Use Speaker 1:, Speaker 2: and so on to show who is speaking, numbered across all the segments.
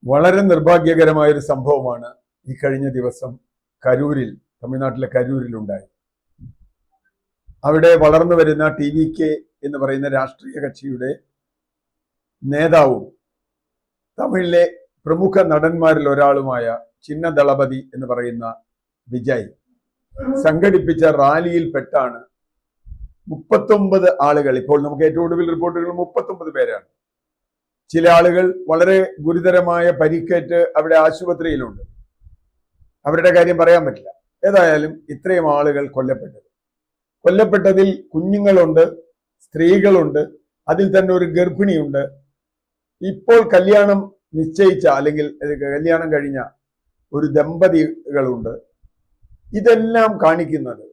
Speaker 1: വളരെ നിർഭാഗ്യകരമായ ഒരു സംഭവമാണ് ഈ കഴിഞ്ഞ ദിവസം കരൂരിൽ, തമിഴ്നാട്ടിലെ കരൂരിൽ ഉണ്ടായി. അവിടെ വളർന്നു വരുന്ന TVK എന്ന് പറയുന്ന രാഷ്ട്രീയ കക്ഷിയുടെ നേതാവും തമിഴിലെ പ്രമുഖ നടന്മാരിൽ ഒരാളുമായ ചിന്ന ദളപതി എന്ന് പറയുന്ന വിജയ് സംഘടിപ്പിച്ച റാലിയിൽ പെട്ടാണ് 39 ആളുകൾ, ഇപ്പോൾ നമുക്ക് ഏറ്റവും ഒടുവിൽ റിപ്പോർട്ടുകൾ 39 പേരാണ്. ചില ആളുകൾ വളരെ ഗുരുതരമായ പരിക്കേറ്റ് അവിടെ ആശുപത്രിയിലുണ്ട്. അവരുടെ കാര്യം പറയാൻ പറ്റില്ല. ഏതായാലും ഇത്രയും ആളുകൾ കൊല്ലപ്പെട്ടതിൽ കുഞ്ഞുങ്ങളുണ്ട്, സ്ത്രീകളുണ്ട്, അതിൽ തന്നെ ഒരു ഗർഭിണിയുണ്ട്. ഇപ്പോൾ കല്യാണം നിശ്ചയിച്ച അല്ലെങ്കിൽ കല്യാണം കഴിഞ്ഞ ഒരു ദമ്പതികളുണ്ട്. ഇതെല്ലാം കാണിക്കുന്നത്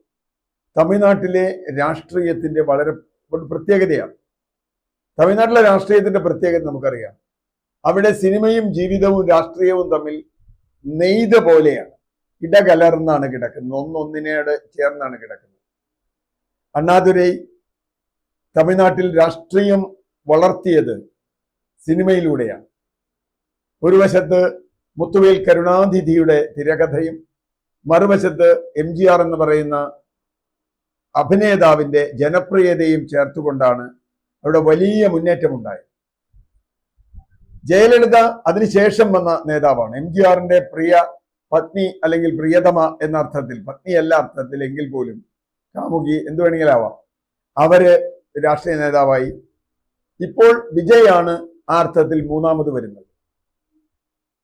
Speaker 1: തമിഴ്നാട്ടിലെ രാഷ്ട്രീയത്തിന്റെ വളരെ പ്രത്യേകതയാണ്. തമിഴ്നാട്ടിലെ രാഷ്ട്രീയത്തിന്റെ പ്രത്യേകത നമുക്കറിയാം. അവിടെ സിനിമയും ജീവിതവും രാഷ്ട്രീയവും തമ്മിൽ നെയ്ത പോലെയാണ്, ഇടകലർന്നാണ് കിടക്കുന്നത്, ഒന്നൊന്നിനോട് ചേർന്നാണ് കിടക്കുന്നത്. അണ്ണാദുരൈ തമിഴ്നാട്ടിൽ രാഷ്ട്രീയം വളർത്തിയത് സിനിമയിലൂടെയാണ്. ഒരു വശത്ത് മുത്തുവേൽ കരുണാനിധിയുടെ തിരകഥയും മറുവശത്ത് MGR എന്ന് പറയുന്ന അഭിനേതാവിന്റെ ജനപ്രിയതയും ചേർത്തുകൊണ്ടാണ് അവിടെ വലിയ മുന്നേറ്റമുണ്ടായത്. ജയലളിത അതിനുശേഷം വന്ന നേതാവാണ്. MGRന്റെ പ്രിയ പത്നി അല്ലെങ്കിൽ പ്രിയതമ എന്ന അർത്ഥത്തിൽ, പത്നിയല്ല അർത്ഥത്തിൽ എങ്കിൽ പോലും കാമുകി എന്തു വേണമെങ്കിലാവാം, അവര് രാഷ്ട്രീയ നേതാവായി. ഇപ്പോൾ വിജയാണ് ആ അർത്ഥത്തിൽ മൂന്നാമത് വരുന്നത്.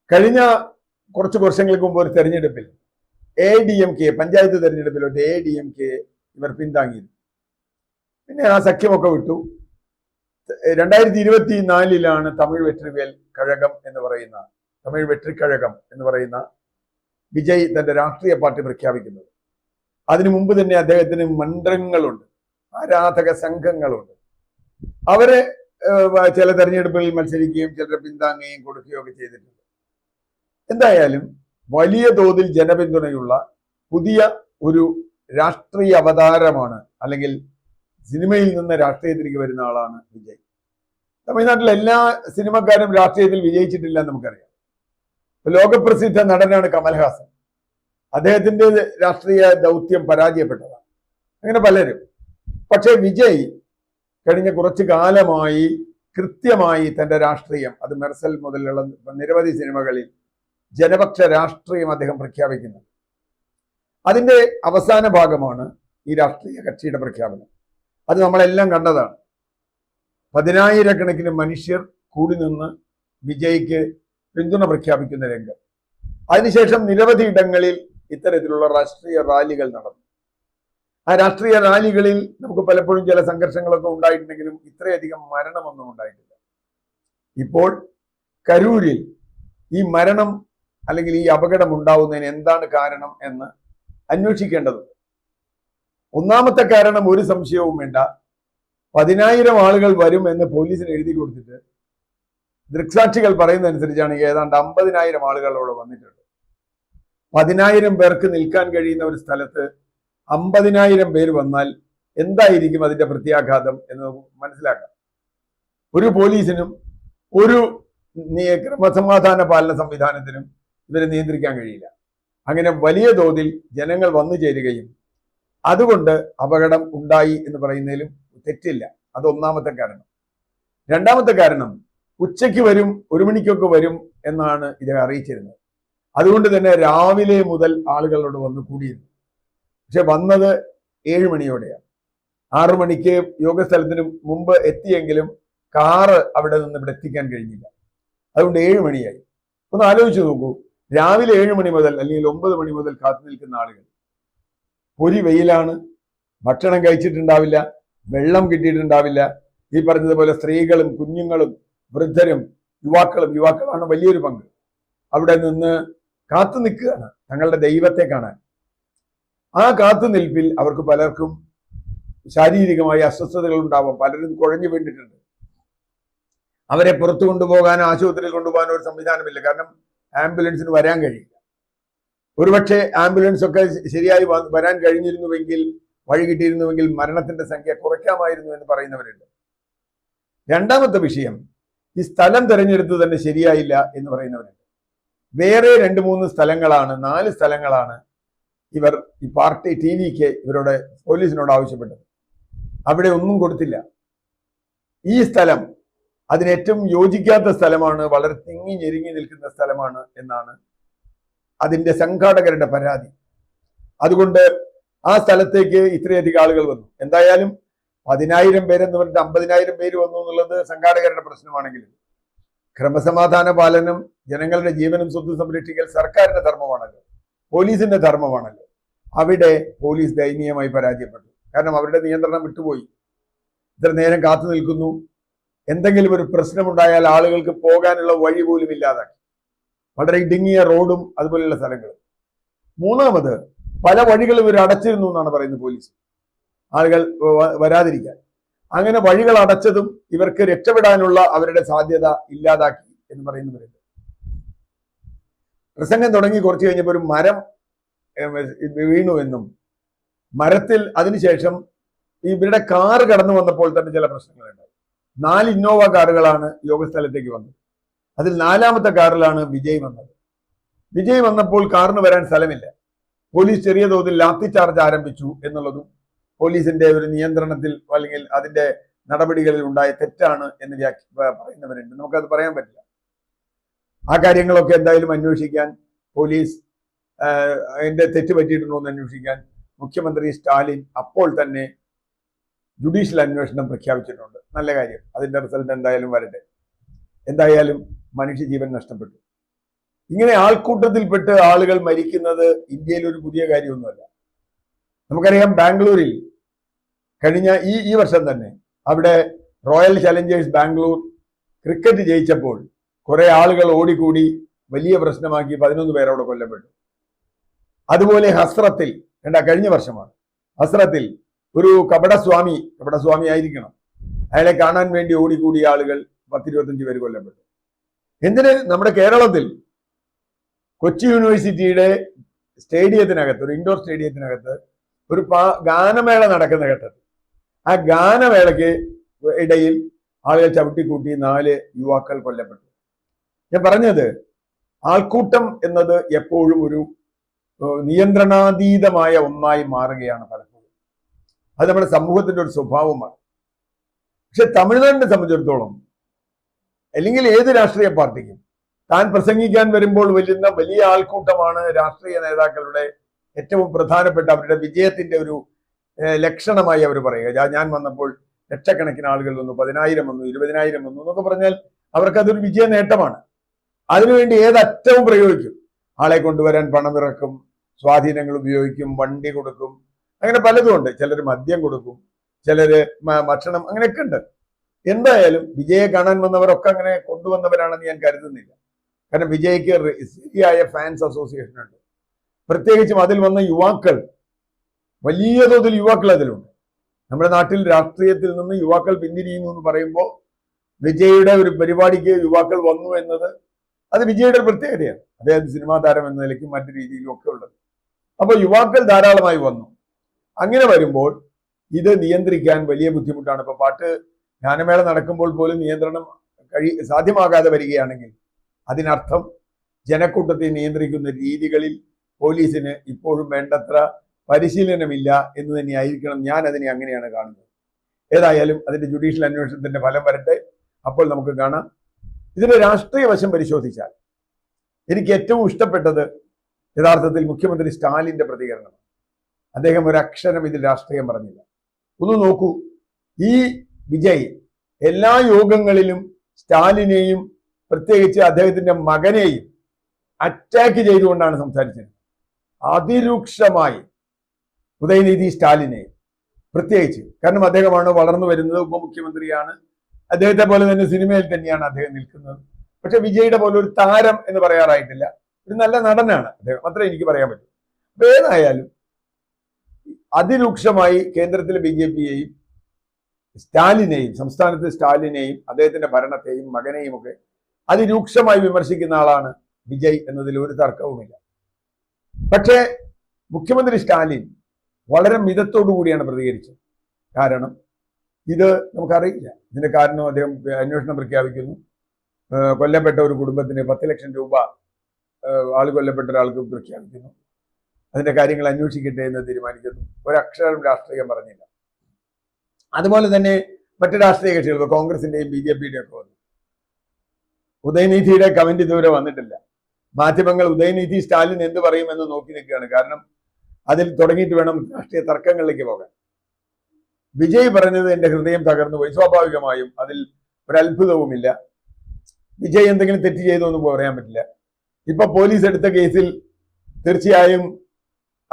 Speaker 1: കഴിഞ്ഞ കുറച്ച് വർഷങ്ങൾക്ക് മുമ്പ് ഒരു തെരഞ്ഞെടുപ്പിൽ ADMK പഞ്ചായത്ത് തെരഞ്ഞെടുപ്പിൽ ഒരു ADMK ഇവർ പിന്താങ്ങിയിരുന്നു. പിന്നെ ആ സഖ്യമൊക്കെ വിട്ടു. 2024 തമിഴ് വെട്രിക്കഴകം എന്ന് പറയുന്ന വിജയ് തന്റെ രാഷ്ട്രീയ പാർട്ടി പ്രഖ്യാപിക്കുന്നത്. അതിനു മുമ്പ് തന്നെ അദ്ദേഹത്തിന് മണ്ഡലങ്ങളുണ്ട്, ആരാധക സംഘങ്ങളുണ്ട്. അവരെ ചില തെരഞ്ഞെടുപ്പുകളിൽ മത്സരിക്കുകയും ചിലരെ പിന്താങ്ങുകയും കൊടുക്കുകയും ഒക്കെ ചെയ്തിട്ടുണ്ട്. എന്തായാലും വലിയ തോതിൽ ജനപിന്തുണയുള്ള പുതിയ ഒരു രാഷ്ട്രീയ അവതാരമാണ്, അല്ലെങ്കിൽ സിനിമയിൽ നിന്ന് രാഷ്ട്രീയത്തിലേക്ക് വരുന്ന ആളാണ് വിജയ്. തമിഴ്നാട്ടിലെ എല്ലാ സിനിമക്കാരും രാഷ്ട്രീയത്തിൽ വിജയിച്ചിട്ടില്ല എന്ന് നമുക്കറിയാം. ലോകപ്രസിദ്ധ നടനാണ് കമൽഹാസൻ. അദ്ദേഹത്തിന്റെ രാഷ്ട്രീയ ദൗത്യം പരാജയപ്പെട്ടതാണ്. അങ്ങനെ പലരും. പക്ഷേ വിജയ് കഴിഞ്ഞ കുറച്ചു കാലമായി കൃത്യമായി തന്റെ രാഷ്ട്രീയം, അത് മെർസൽ മുതലുള്ള നിരവധി സിനിമകളിൽ ജനപക്ഷ രാഷ്ട്രീയം അദ്ദേഹം പ്രഖ്യാപിക്കുന്നത്. അതിന്റെ അവസാന ഭാഗമാണ് ഈ രാഷ്ട്രീയ കക്ഷിയുടെ പ്രഖ്യാപനം. അത് നമ്മളെല്ലാം കണ്ടതാണ്. 10,000-കണക്കിന് മനുഷ്യർ കൂടി നിന്ന് വിജയ്ക്ക് പിന്തുണ പ്രഖ്യാപിക്കുന്ന രംഗം. അതിനുശേഷം നിരവധി ഇടങ്ങളിൽ ഇത്തരത്തിലുള്ള രാഷ്ട്രീയ റാലികൾ നടന്നു. ആ രാഷ്ട്രീയ റാലികളിൽ നമുക്ക് പലപ്പോഴും ചില സംഘർഷങ്ങളൊക്കെ ഉണ്ടായിട്ടുണ്ടെങ്കിലും ഇത്രയധികം മരണമൊന്നും ഉണ്ടായിട്ടില്ല. ഇപ്പോൾ കരൂരിൽ ഈ മരണം അല്ലെങ്കിൽ ഈ അപകടം ഉണ്ടാവുന്നതിന് എന്താണ് കാരണം എന്ന് അന്വേഷിക്കേണ്ടതുണ്ട്. ഒന്നാമത്തെ കാരണം ഒരു സംശയവും വേണ്ട, 10,000 ആളുകൾ വരും എന്ന് പോലീസിന് എഴുതി കൊടുത്തിട്ട് ദൃക്സാക്ഷികൾ പറയുന്നതനുസരിച്ചാണ് ഏതാണ്ട് 50,000 ആളുകളോട് വന്നിട്ടുണ്ട്. 10,000 പേർക്ക് നിൽക്കാൻ കഴിയുന്ന ഒരു സ്ഥലത്ത് 50,000 പേര് വന്നാൽ എന്തായിരിക്കും അതിന്റെ പ്രത്യാഘാതം എന്ന് മനസ്സിലാക്കാം. ഒരു പോലീസിനും ഒരു ക്രമസമാധാന പാലന സംവിധാനത്തിനും ഇവരെ നിയന്ത്രിക്കാൻ കഴിയില്ല. അങ്ങനെ വലിയ തോതിൽ ജനങ്ങൾ വന്നു ചേരുകയും അതുകൊണ്ട് അപകടം ഉണ്ടായി എന്ന് പറയുന്നതിലും തെറ്റില്ല. അത് ഒന്നാമത്തെ കാരണം. രണ്ടാമത്തെ കാരണം, ഉച്ചയ്ക്ക് വരും, 1 മണിക്കൊക്കെ വരും എന്നാണ് ഇദ്ദേഹം അറിയിച്ചിരുന്നത്. അതുകൊണ്ട് തന്നെ രാവിലെ മുതൽ ആളുകളോട് വന്ന് കൂടിയിരുന്നു. പക്ഷെ വന്നത് 7 മണിയോടെയാണ്. 6 മണിക്ക് യോഗസ്ഥലത്തിന് മുമ്പ് എത്തിയെങ്കിലും കാറ് അവിടെ നിന്ന് ഇവിടെ എത്തിക്കാൻ കഴിഞ്ഞില്ല. അതുകൊണ്ട് 7 മണിയായി. ഒന്ന് ആലോചിച്ച് നോക്കൂ, രാവിലെ 7 മണി മുതൽ അല്ലെങ്കിൽ 9 മണി മുതൽ കാത്തു നിൽക്കുന്ന ആളുകൾ. പൊരി വെയിലാണ്, ഭക്ഷണം കഴിച്ചിട്ടുണ്ടാവില്ല, വെള്ളം കിട്ടിയിട്ടുണ്ടാവില്ല. ഈ പറഞ്ഞതുപോലെ സ്ത്രീകളും കുഞ്ഞുങ്ങളും വൃദ്ധരും യുവാക്കളാണ് വലിയൊരു പങ്ക്. അവിടെ നിന്ന് കാത്തു നിൽക്കുകയാണ് തങ്ങളുടെ ദൈവത്തെ കാണാൻ. ആ കാത്തുനിൽപ്പിൽ അവർക്ക് പലർക്കും ശാരീരികമായ അസ്വസ്ഥതകൾ ഉണ്ടാവാം. പലരും കുഴഞ്ഞു വീണിട്ടുണ്ട്. അവരെ പുറത്തു കൊണ്ടുപോകാനോ ആശുപത്രിയിൽ കൊണ്ടുപോകാനോ ഒരു സംവിധാനമില്ല. കാരണം ആംബുലൻസിന് വരാൻ കഴിയില്ല. ഒരുപക്ഷെ ആംബുലൻസ് ഒക്കെ ശരിയായി വരാൻ കഴിഞ്ഞിരുന്നുവെങ്കിൽ, വഴി കിട്ടിയിരുന്നുവെങ്കിൽ മരണത്തിന്റെ സംഖ്യ കുറയ്ക്കാമായിരുന്നു എന്ന് പറയുന്നവരുണ്ട്. രണ്ടാമത്തെ വിഷയം, ഈ സ്ഥലം തിരഞ്ഞെടുത്തത് തന്നെ ശരിയായില്ല എന്ന് പറയുന്നവരുണ്ട്. വേറെ 2-3 സ്ഥലങ്ങളാണ്, 4 സ്ഥലങ്ങളാണ് ഇവർ ഈ പാർട്ടി TVക്ക് ഇവരോട് പോലീസിനോട് ആവശ്യപ്പെട്ടത്. അവിടെ ഒന്നും കൊടുത്തില്ല. ഈ സ്ഥലം അതിന് ഏറ്റവും യോജിക്കാത്ത സ്ഥലമാണ്, വളരെ തിങ്ങി ഞെരുങ്ങി നിൽക്കുന്ന സ്ഥലമാണ് എന്നാണ് അതിന്റെ സംഘാടകരുടെ പരാതി. അതുകൊണ്ട് ആ സ്ഥലത്തേക്ക് ഇത്രയധികം ആളുകൾ വന്നു. എന്തായാലും 10,000 പേരെന്ന് പറഞ്ഞിട്ട് 50,000 പേര് വന്നു എന്നുള്ളത് സംഘാടകരുടെ പ്രശ്നമാണെങ്കിലും ക്രമസമാധാന പാലനം, ജനങ്ങളുടെ ജീവനും സ്വത്തും സംരക്ഷിക്കൽ സർക്കാരിന്റെ ധർമ്മമാണല്ലോ, പോലീസിന്റെ ധർമ്മമാണല്ലോ. അവിടെ പോലീസ് ദയനീയമായി പരാജയപ്പെട്ടു. കാരണം അവരുടെ നിയന്ത്രണം വിട്ടുപോയി. ഇത്ര നേരം കാത്തു നിൽക്കുന്നു, എന്തെങ്കിലും ഒരു പ്രശ്നമുണ്ടായാൽ ആളുകൾക്ക് പോകാനുള്ള വഴി പോലും ഇല്ലാതാക്കി. വളരെ ഇടുങ്ങിയ റോഡും അതുപോലെയുള്ള സ്ഥലങ്ങളും. മൂന്നാമത് പല വഴികളും ഇവർ അടച്ചിരുന്നു എന്നാണ് പറയുന്നത് പോലീസ്, ആളുകൾ വരാതിരിക്കാൻ. അങ്ങനെ വഴികൾ അടച്ചതും ഇവർക്ക് രക്ഷപ്പെടാനുള്ള അവരുടെ സാധ്യത ഇല്ലാതാക്കി എന്ന് പറയുന്നവരുണ്ട്. പ്രസംഗം തുടങ്ങി കുറച്ച് കഴിഞ്ഞപ്പോൾ ഒരു മരം വീണു എന്നും, മരത്തിൽ അതിനുശേഷം ഇവരുടെ കാറ് കടന്നു വന്നപ്പോൾ തന്നെ ചില പ്രശ്നങ്ങളുണ്ടായി. 4 ഇന്നോവ കാറുകളാണ് യോഗസ്ഥലത്തേക്ക് വന്നത്. അതിൽ 4ാമത്തെ കാറിലാണ് വിജയ് വന്നത്. വിജയ് വന്നപ്പോൾ കാറിന് വരാൻ സ്ഥലമില്ല. പോലീസ് ചെറിയ തോതിൽ ലാത്തി ചാർജ് ആരംഭിച്ചു എന്നുള്ളതും പോലീസിന്റെ ഒരു നിയന്ത്രണത്തിൽ അല്ലെങ്കിൽ അതിന്റെ നടപടികളിൽ ഉണ്ടായ തെറ്റാണ് എന്ന് പറയുന്നവരുണ്ട്. നമുക്കത് പറയാൻ പറ്റില്ല. ആ കാര്യങ്ങളൊക്കെ എന്തായാലും അന്വേഷിക്കാൻ പോലീസ്, അതിന്റെ തെറ്റ് പറ്റിയിട്ടുണ്ടോ എന്ന് അന്വേഷിക്കാൻ മുഖ്യമന്ത്രി സ്റ്റാലിൻ അപ്പോൾ തന്നെ ജുഡീഷ്യൽ അന്വേഷണം പ്രഖ്യാപിച്ചിട്ടുണ്ട്. നല്ല കാര്യം. അതിന്റെ റിസൾട്ട് എന്തായാലും വരട്ടെ. എന്തായാലും മനുഷ്യജീവൻ നഷ്ടപ്പെട്ടു. ഇങ്ങനെ ആൾക്കൂട്ടത്തിൽപ്പെട്ട് ആളുകൾ മരിക്കുന്നത് ഇന്ത്യയിൽ ഒരു പുതിയ കാര്യമൊന്നുമല്ല. നമുക്കറിയാം, ബാംഗ്ലൂരിൽ കഴിഞ്ഞ ഈ വർഷം തന്നെ അവിടെ റോയൽ ചലഞ്ചേഴ്സ് ബാംഗ്ലൂർ ക്രിക്കറ്റ് ജയിച്ചപ്പോൾ കുറെ ആളുകൾ ഓടിക്കൂടി വലിയ പ്രശ്നമാക്കി 11 പേർ അവിടെ കൊല്ലപ്പെട്ടു. അതുപോലെ ഹസ്രത്തിൽ, കഴിഞ്ഞ വർഷമാണ്, ഹസ്രത്തിൽ ഒരു കപടസ്വാമി ആയിരിക്കണം, അയാളെ കാണാൻ വേണ്ടി ഓടിക്കൂടിയ ആളുകൾ 10-25 പേര് കൊല്ലപ്പെട്ടു. എന്തിന്? നമ്മുടെ കേരളത്തിൽ കൊച്ചി യൂണിവേഴ്സിറ്റിയുടെ സ്റ്റേഡിയത്തിനകത്ത്, ഒരു ഇൻഡോർ സ്റ്റേഡിയത്തിനകത്ത് ഒരു ഗാനമേള നടക്കുന്ന ഘട്ടത്തിൽ ആ ഗാനമേളയ്ക്ക് ഇടയിൽ ആളുകൾ ചവിട്ടിക്കൂട്ടി 4 യുവാക്കൾ കൊല്ലപ്പെട്ടു. ഞാൻ പറഞ്ഞത്, ആൾക്കൂട്ടം എന്നത് എപ്പോഴും ഒരു നിയന്ത്രണാതീതമായ ഒന്നായി മാറുകയാണ് പലപ്പോഴും. അത് നമ്മുടെ സമൂഹത്തിന്റെ ഒരു സ്വഭാവമാണ്. പക്ഷെ തമിഴ്നാടിനെ സംബന്ധിച്ചിടത്തോളം, അല്ലെങ്കിൽ ഏത് രാഷ്ട്രീയ പാർട്ടിക്കും താൻ പ്രസംഗിക്കാൻ വരുമ്പോൾ വരുന്ന വലിയ ആൾക്കൂട്ടമാണ് രാഷ്ട്രീയ നേതാക്കളുടെ ഏറ്റവും പ്രധാനപ്പെട്ട അവരുടെ വിജയത്തിന്റെ ഒരു ലക്ഷണമായി അവർ പറയുക. ഞാൻ വന്നപ്പോൾ ലക്ഷക്കണക്കിന് ആളുകൾ വന്നു, 10,000 വന്നു, 20,000 വന്നു എന്നൊക്കെ പറഞ്ഞാൽ അവർക്കതൊരു വിജയ നേട്ടമാണ്. അതിനുവേണ്ടി ഏതറ്റവും പ്രയോഗിക്കും. ആളെ കൊണ്ടുവരാൻ പണമിറക്കും, സ്വാധീനങ്ങൾ ഉപയോഗിക്കും, വണ്ടി കൊടുക്കും, അങ്ങനെ പലതും ഉണ്ട്. ചിലർ മദ്യം കൊടുക്കും, ചിലര് ഭക്ഷണം, അങ്ങനെയൊക്കെ ഉണ്ട്. എന്തായാലും വിജയെ കാണാൻ വന്നവരൊക്കെ അങ്ങനെ കൊണ്ടുവന്നവരാണെന്ന് ഞാൻ കരുതുന്നില്ല. കാരണം വിജയ്ക്ക് ശരിയായ ഫാൻസ് അസോസിയേഷൻ ഉണ്ട്. പ്രത്യേകിച്ചും അതിൽ വന്ന യുവാക്കൾ, വലിയ തോതിൽ യുവാക്കൾ അതിലുണ്ട്. നമ്മുടെ നാട്ടിൽ രാഷ്ട്രീയത്തിൽ നിന്ന് യുവാക്കൾ പിന്തിരിയുന്നു എന്ന് പറയുമ്പോൾ വിജയുടെ ഒരു പരിപാടിക്ക് യുവാക്കൾ വന്നു എന്നത് അത് വിജയുടെ ഒരു പ്രത്യേകതയാണ്. അദ്ദേഹം സിനിമാ താരം എന്ന നിലയ്ക്കും മറ്റു രീതിയിലും ഒക്കെ ഉള്ളത്. അപ്പൊ യുവാക്കൾ ധാരാളമായി വന്നു. അങ്ങനെ വരുമ്പോൾ ഇത് നിയന്ത്രിക്കാൻ വലിയ ബുദ്ധിമുട്ടാണ്. ഇപ്പൊ ഗാനമേള നടക്കുമ്പോൾ പോലും നിയന്ത്രണം സാധ്യമാകാതെ വരികയാണെങ്കിൽ അതിനർത്ഥം ജനക്കൂട്ടത്തെ നിയന്ത്രിക്കുന്ന രീതികളിൽ പോലീസിന് ഇപ്പോഴും വേണ്ടത്ര പരിശീലനമില്ല എന്ന് തന്നെയായിരിക്കണം. ഞാൻ അതിനെ അങ്ങനെയാണ് കാണുന്നത്. ഏതായാലും അതിന്റെ ജുഡീഷ്യൽ അന്വേഷണത്തിന്റെ ഫലം വരട്ടെ, അപ്പോൾ നമുക്ക് കാണാം. ഇതിന്റെ രാഷ്ട്രീയ വശം പരിശോധിച്ചാൽ എനിക്ക് ഏറ്റവും ഇഷ്ടപ്പെട്ടത് യഥാർത്ഥത്തിൽ മുഖ്യമന്ത്രി സ്റ്റാലിന്റെ പ്രതികരണം. അദ്ദേഹം ഒരക്ഷരം ഇതിൽ രാഷ്ട്രീയം പറഞ്ഞില്ല. ഒന്ന് നോക്കൂ, ഈ വിജയ് എല്ലാ യോഗങ്ങളിലും സ്റ്റാലിനെയും പ്രത്യേകിച്ച് അദ്ദേഹത്തിന്റെ മകനെയും അറ്റാക്ക് ചെയ്തുകൊണ്ടാണ് സംസാരിച്ചത്. അതിരൂക്ഷമായി ഉദയനിധി സ്റ്റാലിനെ പ്രത്യേകിച്ച്, കാരണം അദ്ദേഹമാണ് വളർന്നു വരുന്നത്, ഉപമുഖ്യമന്ത്രിയാണ്, അദ്ദേഹത്തെ പോലെ തന്നെ സിനിമയിൽ തന്നെയാണ് അദ്ദേഹം നിൽക്കുന്നത്. പക്ഷെ വിജയുടെ പോലെ ഒരു താരം എന്ന് പറയാറായിട്ടില്ല, ഒരു നല്ല നടനാണ് അദ്ദേഹം, അത്രേ എനിക്ക് പറയാൻ പറ്റും. അപ്പൊ ഏതായാലും അതിരൂക്ഷമായി കേന്ദ്രത്തിലെ BJPയെയും സ്റ്റാലിനെയും, സംസ്ഥാനത്തെ സ്റ്റാലിനെയും അദ്ദേഹത്തിന്റെ ഭരണത്തെയും മകനെയും ഒക്കെ അതിരൂക്ഷമായി വിമർശിക്കുന്ന ആളാണ് വിജയ് എന്നതിൽ ഒരു തർക്കവുമില്ല. പക്ഷേ മുഖ്യമന്ത്രി സ്റ്റാലിൻ വളരെ മിതത്തോടു കൂടിയാണ് പ്രതികരിച്ചത്. കാരണം ഇത് നമുക്കറിയില്ല, ഇതിന്റെ കാരണം അദ്ദേഹം അന്വേഷണം പ്രഖ്യാപിക്കുന്നു, കൊല്ലപ്പെട്ട ഒരു കുടുംബത്തിന് 10 ലക്ഷം രൂപ ആൾ കൊല്ലപ്പെട്ട ഒരാൾക്ക് പ്രഖ്യാപിക്കുന്നു. അതിന്റെ കാര്യങ്ങൾ അന്വേഷിക്കട്ടെ എന്ന് തീരുമാനിക്കുന്നു. ഒരക്ഷരം രാഷ്ട്രീയം പറഞ്ഞില്ല. അതുപോലെ തന്നെ മറ്റ് രാഷ്ട്രീയ കക്ഷികൾ കോൺഗ്രസിന്റെയും BJPയുടെയും ഒക്കെ വന്നു. ഉദയനിധിയുടെ കമന്റ് ഇതുവരെ വന്നിട്ടില്ല. മാധ്യമങ്ങൾ ഉദയനിധി സ്റ്റാലിൻ എന്ത് പറയുമെന്ന് നോക്കി നിൽക്കുകയാണ്. കാരണം അതിൽ തുടങ്ങിയിട്ട് വേണം രാഷ്ട്രീയ തർക്കങ്ങളിലേക്ക് പോകാൻ. വിജയ് പറഞ്ഞത് എന്റെ ഹൃദയം തകർന്നു പോയി. സ്വാഭാവികമായും അതിൽ ഒരത്ഭുതവുമില്ല. വിജയ് എന്തെങ്കിലും തെറ്റ് ചെയ്തോ എന്ന് പറയാൻ പറ്റില്ല. ഇപ്പൊ പോലീസ് എടുത്ത കേസിൽ തീർച്ചയായും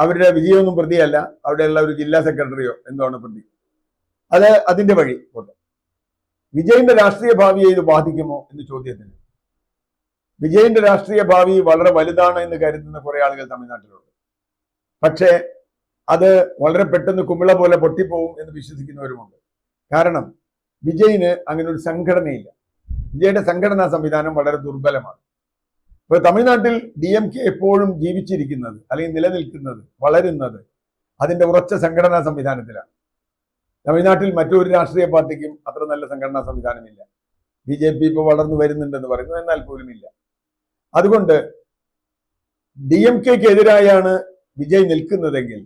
Speaker 1: അവരുടെ വിജയൊന്നും പ്രതിയല്ല, അവിടെയുള്ള ഒരു ജില്ലാ സെക്രട്ടറിയോ എന്താണ് പ്രതി. അത് അതിന്റെ വഴി കൊണ്ട് വിജയിന്റെ രാഷ്ട്രീയ ഭാവിയെ ഇത് ബാധിക്കുമോ എന്ന് ചോദ്യത്തിന് വിജയിന്റെ രാഷ്ട്രീയ ഭാവി വളരെ വലുതാണ് എന്ന് കരുതുന്ന കുറെ ആളുകൾ തമിഴ്നാട്ടിലുണ്ട്. പക്ഷേ അത് വളരെ പെട്ടെന്ന് കുമിള പോലെ പൊട്ടിപ്പോവും എന്ന് വിശ്വസിക്കുന്നവരുമുണ്ട്. കാരണം വിജയിന് അങ്ങനെ ഒരു സംഘടനയില്ല. വിജയുടെ സംഘടനാ സംവിധാനം വളരെ ദുർബലമാണ്. ഇപ്പൊ തമിഴ്നാട്ടിൽ DMK എപ്പോഴും ജീവിച്ചിരിക്കുന്നത് അല്ലെങ്കിൽ നിലനിൽക്കുന്നത് വളരുന്നത് അതിന്റെ ഉറച്ച സംഘടനാ സംവിധാനത്തിലാണ്. തമിഴ്നാട്ടിൽ മറ്റൊരു രാഷ്ട്രീയ പാർട്ടിക്കും അത്ര നല്ല സംഘടനാ സംവിധാനമില്ല. BJP ഇപ്പോൾ വളർന്നു വരുന്നുണ്ടെന്ന് പറയുന്നു, എന്നാൽ പോലും ഇല്ല. അതുകൊണ്ട് DMKക്ക് എതിരായാണ് വിജയ് നിൽക്കുന്നതെങ്കിൽ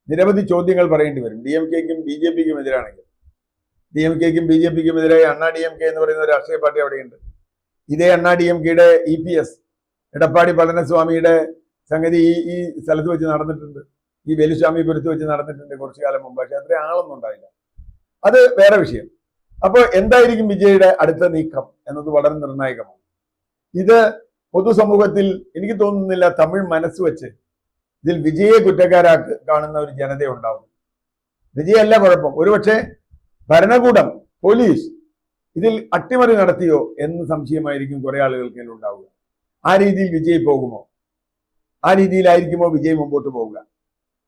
Speaker 1: നിരവധി ചോദ്യങ്ങൾ പറയേണ്ടി വരും. DMKക്കും BJPക്കും എതിരാണെങ്കിൽ DMKക്കും BJPക്കും എതിരായി അണ്ണാ DMK എന്ന് പറയുന്ന ഒരു രാഷ്ട്രീയ പാർട്ടി അവിടെയുണ്ട്. ഇതേ അണ്ണാ DMKയുടെ EPS എടപ്പാടി പളനിസ്വാമിയുടെ സംഗതി ഈ സ്ഥലത്ത് വെച്ച് നടന്നിട്ടുണ്ട്. ഈ വേലുസ്വാമിപുരത്ത് വെച്ച് നടന്നിട്ടുണ്ട് കുറച്ചു കാലം മുമ്പ്. പക്ഷെ അത്രയും ആളൊന്നും ഉണ്ടായില്ല. അത് വേറെ വിഷയം. അപ്പോൾ എന്തായിരിക്കും വിജയുടെ അടുത്ത നീക്കം എന്നത് വളരെ നിർണായകമാണ്. ഇത് പൊതുസമൂഹത്തിൽ എനിക്ക് തോന്നുന്നില്ല തമിഴ് മനസ്സ് വെച്ച് ഇതിൽ വിജയെ കുറ്റക്കാരാക്കി കാണുന്ന ഒരു ജനത ഉണ്ടാവും. വിജയല്ല കുഴപ്പം. ഒരുപക്ഷെ ഭരണകൂടം, പോലീസ് ഇതിൽ അട്ടിമറി നടത്തിയോ എന്ന് സംശയമായിരിക്കും കുറെ ആളുകൾക്ക് ഉണ്ടാവുക. ആ രീതിയിൽ വിജയ് പോകുമോ? ആ രീതിയിലായിരിക്കുമോ വിജയ് മുമ്പോട്ട് പോവുക?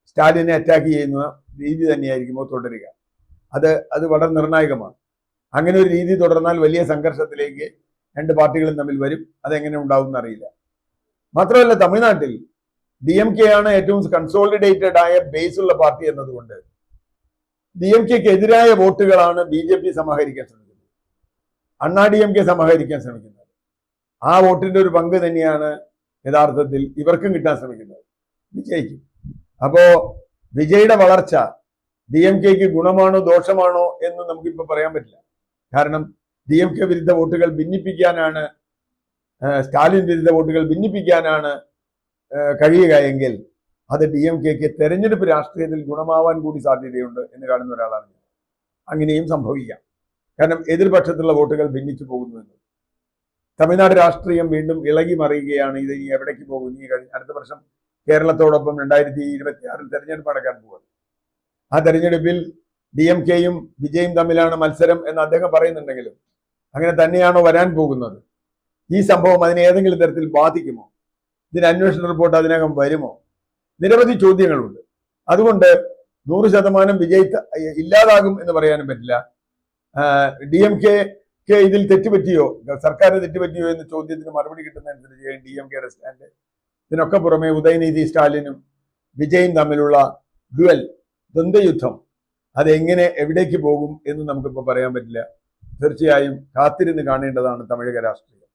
Speaker 1: സ്റ്റാലിനെ അറ്റാക്ക് ചെയ്യുന്ന രീതി തന്നെയായിരിക്കുമോ തുടരുക? അത് വളരെ നിർണായകമാണ്. അങ്ങനെ ഒരു രീതി തുടർന്നാൽ വലിയ സംഘർഷത്തിലേക്ക് രണ്ട് പാർട്ടികളും തമ്മിൽ വരും. അതെങ്ങനെ ഉണ്ടാവും എന്നറിയില്ല. മാത്രമല്ല തമിഴ്നാട്ടിൽ DMK ആണ് ഏറ്റവും കൺസോളിഡേറ്റഡ് ആയ ബേസ് ഉള്ള പാർട്ടി എന്നതുകൊണ്ട് DMKക്ക് എതിരായ വോട്ടുകളാണ് BJP സമാഹരിക്കാൻ ശ്രമിക്കുന്നത്, അണ്ണാ DMK സമാഹരിക്കാൻ ശ്രമിക്കുന്നത്. ആ വോട്ടിന്റെ ഒരു പങ്ക് തന്നെയാണ് യഥാർത്ഥത്തിൽ ഇവർക്കും കിട്ടാൻ ശ്രമിക്കുന്നത്, വിജയ്ക്ക്. അപ്പോ വിജയുടെ വളർച്ച DMKക്ക് ഗുണമാണോ ദോഷമാണോ എന്ന് നമുക്കിപ്പോൾ പറയാൻ പറ്റില്ല. കാരണം DMK വിരുദ്ധ വോട്ടുകൾ ഭിന്നിപ്പിക്കാനാണ്, സ്റ്റാലിൻ വിരുദ്ധ വോട്ടുകൾ ഭിന്നിപ്പിക്കാനാണ് കഴിയുക എങ്കിൽ അത് DMKക്ക് തെരഞ്ഞെടുപ്പ് രാഷ്ട്രീയത്തിൽ ഗുണമാവാൻ കൂടി സാധ്യതയുണ്ട് എന്ന് കാണുന്ന ഒരാളാണ് ഞാൻ. അങ്ങനെയും സംഭവിക്കാം. കാരണം എതിർപക്ഷത്തുള്ള വോട്ടുകൾ ഭിന്നിച്ചു പോകുന്നുവെന്ന്. തമിഴ്നാട് രാഷ്ട്രീയം വീണ്ടും ഇളകി മറിയുകയാണ്. ഇത് ഇനി എവിടേക്ക് പോകും? ഇനി അടുത്ത വർഷം കേരളത്തോടൊപ്പം 2026 തെരഞ്ഞെടുപ്പ് നടക്കാൻ പോകുന്നത്. ആ തെരഞ്ഞെടുപ്പിൽ DMKയും വിജയും തമ്മിലാണ് മത്സരം എന്ന് അദ്ദേഹം പറയുന്നുണ്ടെങ്കിലും അങ്ങനെ തന്നെയാണോ വരാൻ പോകുന്നത്? ഈ സംഭവം അതിനെ ഏതെങ്കിലും തരത്തിൽ ബാധിക്കുമോ? ഇതിന് അന്വേഷണ റിപ്പോർട്ട് അതിനകം വരുമോ? നിരവധി ചോദ്യങ്ങളുണ്ട്. അതുകൊണ്ട് 100% വിജയ് ഇല്ലാതാകും എന്ന് പറയാനും പറ്റില്ല. DMKക്ക് ഇതിൽ തെറ്റുപറ്റിയോ, സർക്കാരിന് തെറ്റുപറ്റിയോ എന്ന ചോദ്യത്തിന് മറുപടി കിട്ടുന്നതനുസരിച്ച് DMKയുടെ സ്റ്റാൻഡ്. ഇതിനൊക്കെ പുറമെ ഉദയനിധി സ്റ്റാലിനും വിജയും തമ്മിലുള്ള ദ്വന്ദ്വയുദ്ധം അതെങ്ങനെ എവിടേക്ക് പോകും എന്ന് നമുക്കിപ്പോൾ പറയാൻ പറ്റില്ല. തീർച്ചയായും കാത്തിരുന്ന് കാണേണ്ടതാണ് തമിഴക രാഷ്ട്രീയം.